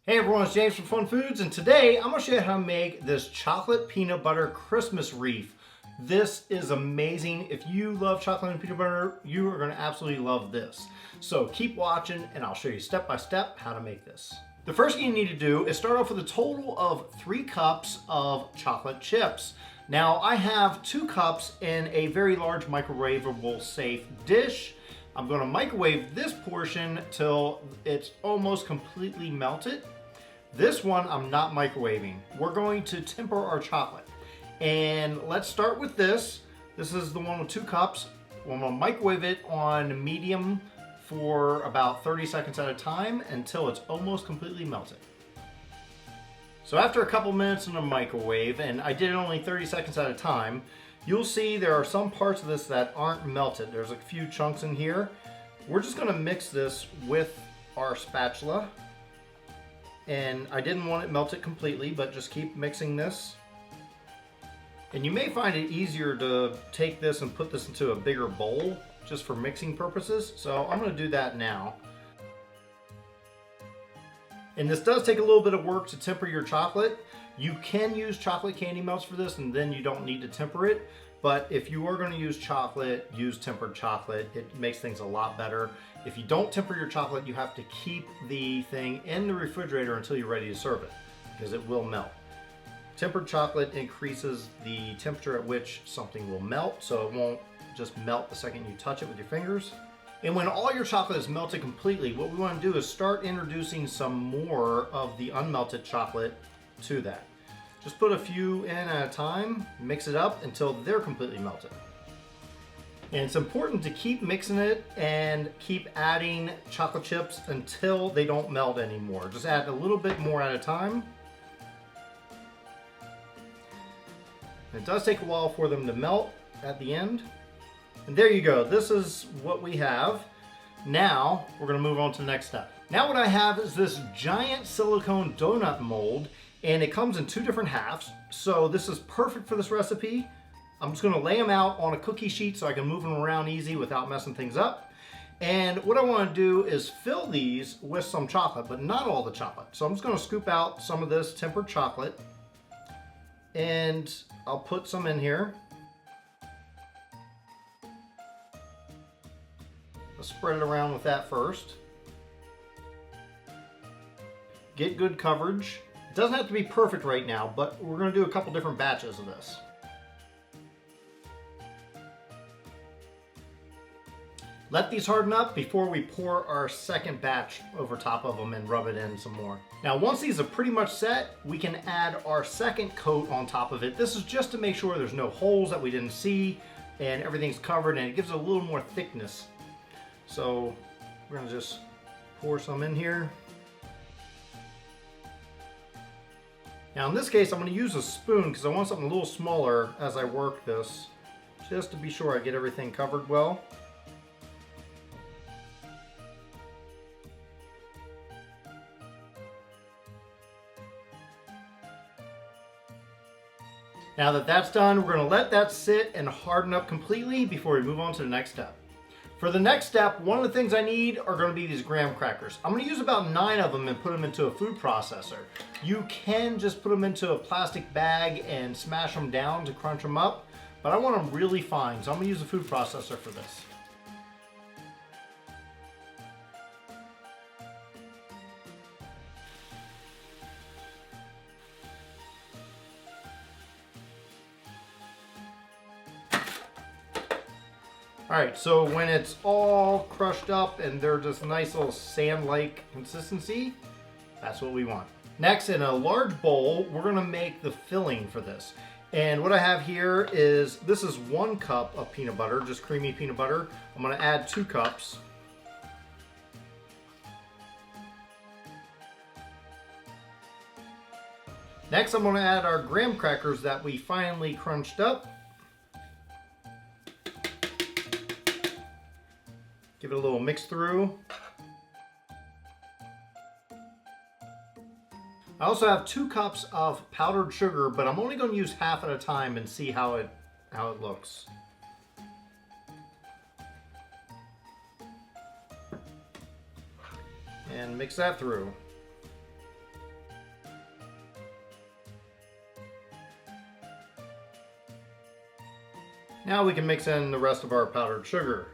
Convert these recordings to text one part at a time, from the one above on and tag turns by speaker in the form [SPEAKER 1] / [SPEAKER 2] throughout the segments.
[SPEAKER 1] Hey everyone, it's James from FunFoods, and today I'm going to show you how to make this chocolate peanut butter Christmas wreath. This is amazing. If you love chocolate and peanut butter, you are going to absolutely love this. So keep watching and I'll show you step by step how to make this. The first thing you need to do is start off with a total of 3 cups of chocolate chips. Now I have 2 cups in a very large microwavable safe dish. I'm going to microwave this portion till it's almost completely melted. This one I'm not microwaving. We're going to temper our chocolate. And let's start with this. This is the one with 2 cups. I'm going to microwave it on medium for about 30 seconds at a time until it's almost completely melted. So after a couple minutes in the microwave, and I did it only 30 seconds at a time, you'll see there are some parts of this that aren't melted. There's a few chunks in here. We're just going to mix this with our spatula. And I didn't want it melted completely, but just keep mixing this. And you may find it easier to take this and put this into a bigger bowl just for mixing purposes. So I'm going to do that now. And this does take a little bit of work to temper your chocolate. You can use chocolate candy melts for this and then you don't need to temper it. But if you are going to use chocolate, use tempered chocolate. It makes things a lot better. If you don't temper your chocolate, you have to keep the thing in the refrigerator until you're ready to serve it, because it will melt. Tempered chocolate increases the temperature at which something will melt, so it won't just melt the second you touch it with your fingers. And when all your chocolate is melted completely, what we want to do is start introducing some more of the unmelted chocolate to that. Just put a few in at a time, mix it up until they're completely melted. And it's important to keep mixing it and keep adding chocolate chips until they don't melt anymore. Just add a little bit more at a time. And it does take a while for them to melt at the end. And there you go. This is what we have. Now we're going to move on to the next step. Now what I have is this giant silicone donut mold, and it comes in 2 different halves. So this is perfect for this recipe. I'm just going to lay them out on a cookie sheet so I can move them around easy without messing things up. And what I want to do is fill these with some chocolate, but not all the chocolate. So I'm just going to scoop out some of this tempered chocolate and I'll put some in here. I'll spread it around with that first. Get good coverage. It doesn't have to be perfect right now, but we're going to do a couple different batches of this. Let these harden up before we pour our second batch over top of them and rub it in some more. Now once these are pretty much set, we can add our second coat on top of it. This is just to make sure there's no holes that we didn't see and everything's covered, and it gives it a little more thickness. So we're going to just pour some in here. Now in this case I'm going to use a spoon because I want something a little smaller as I work this, just to be sure I get everything covered well. Now that that's done, we're going to let that sit and harden up completely before we move on to the next step. For the next step, one of the things I need are going to be these graham crackers. I'm going to use about 9 of them and put them into a food processor. You can just put them into a plastic bag and smash them down to crunch them up, but I want them really fine, so I'm going to use a food processor for this. Alright, so when it's all crushed up and they're just nice little sand-like consistency, that's what we want. Next, in a large bowl, we're going to make the filling for this. And what I have here is, this is 1 cup of peanut butter, just creamy peanut butter. I'm going to add 2 cups. Next, I'm going to add our graham crackers that we finally crunched up. Give it a little mix through. I also have 2 cups of powdered sugar, but I'm only going to use half at a time and see how it looks. And mix that through. Now we can mix in the rest of our powdered sugar.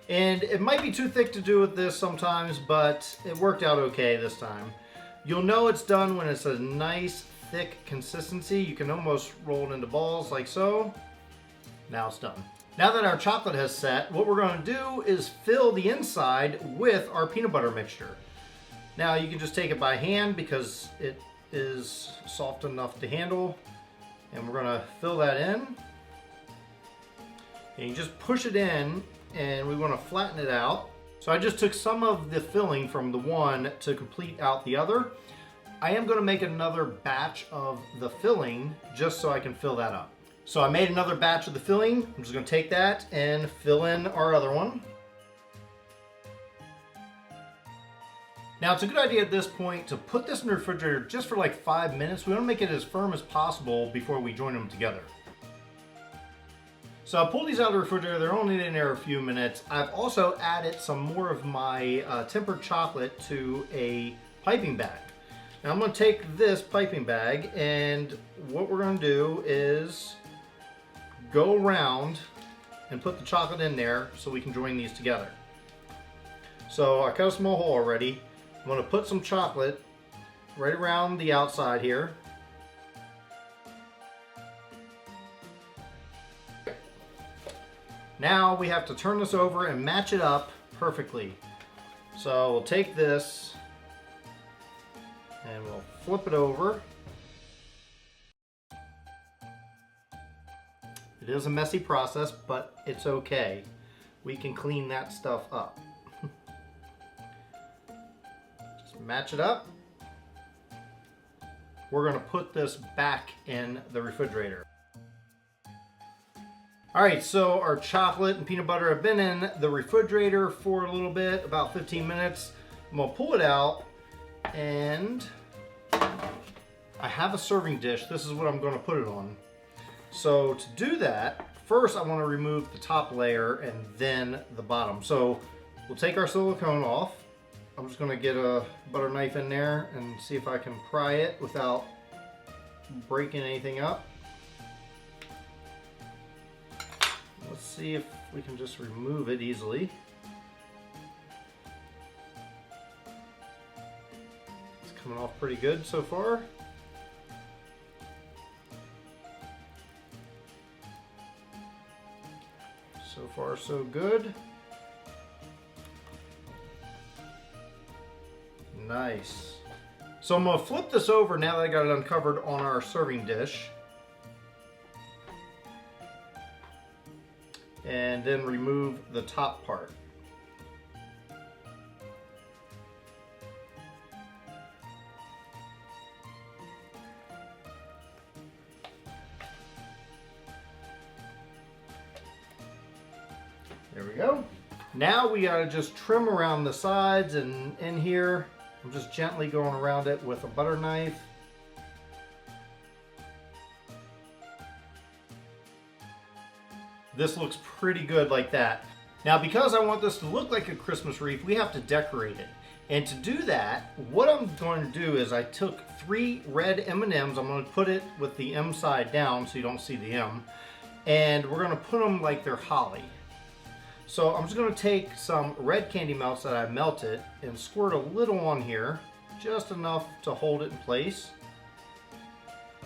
[SPEAKER 1] And it might be too thick to do with this sometimes, but it worked out okay this time. You'll know it's done when it's a nice thick consistency. You can almost roll it into balls like so. Now it's done. Now that our chocolate has set, what we're going to do is fill the inside with our peanut butter mixture. Now you can just take it by hand because it is soft enough to handle, and we're going to fill that in, and you just push it in, and we want to flatten it out. So I just took some of the filling from the one to complete out the other. I am going to make another batch of the filling just so I can fill that up. So I made another batch of the filling. I'm just going to take that and fill in our other one. Now it's a good idea at this point to put this in the refrigerator just for like 5 minutes. We want to make it as firm as possible before we join them together. So I pulled these out of the refrigerator. They're only in there a few minutes. I've also added some more of my tempered chocolate to a piping bag. Now I'm going to take this piping bag, and what we're going to do is go around and put the chocolate in there so we can join these together. So I cut a small hole already. I'm going to put some chocolate right around the outside here. Now we have to turn this over and match it up perfectly. So we'll take this and we'll flip it over. It is a messy process, but it's okay. We can clean that stuff up. Just match it up. We're going to put this back in the refrigerator. Alright, so our chocolate and peanut butter have been in the refrigerator for a little bit, about 15 minutes. I'm going to pull it out, and I have a serving dish. This is what I'm going to put it on. So to do that, first I want to remove the top layer and then the bottom. So we'll take our silicone off. I'm just going to get a butter knife in there and see if I can pry it without breaking anything up. Let's see if we can just remove it easily. It's coming off pretty good so far. So far so good. Nice. So I'm going to flip this over now that I got it uncovered on our serving dish. And then remove the top part. There we go. Now we gotta just trim around the sides and in here. I'm just gently going around it with a butter knife. This looks pretty good like that. Now, because I want this to look like a Christmas wreath, we have to decorate it. And to do that, what I'm going to do is I took 3 red M&Ms. I'm going to put it with the M side down so you don't see the M. And we're going to put them like they're holly. So I'm just going to take some red candy melts that I melted and squirt a little on here, just enough to hold it in place.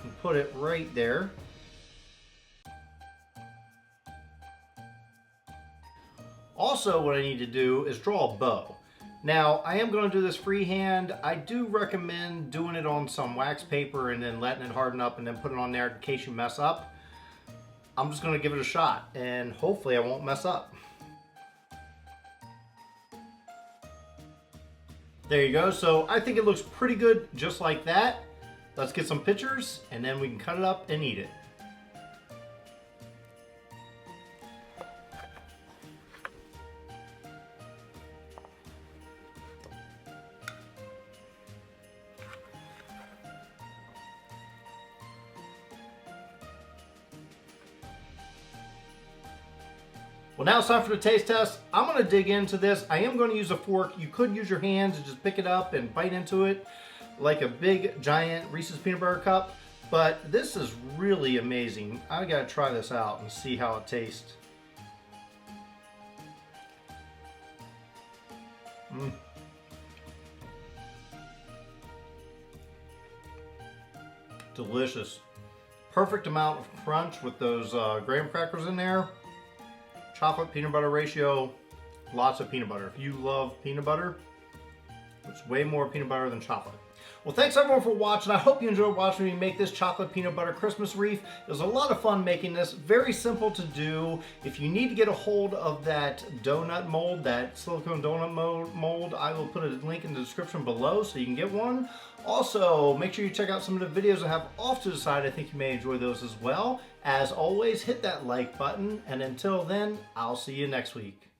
[SPEAKER 1] And put it right there. Also, what I need to do is draw a bow. Now, I am going to do this freehand. I do recommend doing it on some wax paper and then letting it harden up and then put it on there in case you mess up. I'm just going to give it a shot and hopefully I won't mess up. There you go. So I think it looks pretty good just like that. Let's get some pictures and then we can cut it up and eat it. Well, now it's time for the taste test. I'm going to dig into this. I am going to use a fork. You could use your hands and just pick it up and bite into it like a big, giant Reese's peanut butter cup. But this is really amazing. I gotta try this out and see how it tastes. Delicious. Perfect amount of crunch with those graham crackers in there. Chocolate peanut butter ratio, lots of peanut butter. If you love peanut butter, it's way more peanut butter than chocolate. Well, thanks everyone for watching. I hope you enjoyed watching me make this chocolate peanut butter Christmas wreath. It was a lot of fun making this. Very simple to do. If you need to get a hold of that donut mold, that silicone donut mold, I will put a link in the description below so you can get one. Also, make sure you check out some of the videos I have off to the side. I think you may enjoy those as well. As always, hit that like button. And until then, I'll see you next week.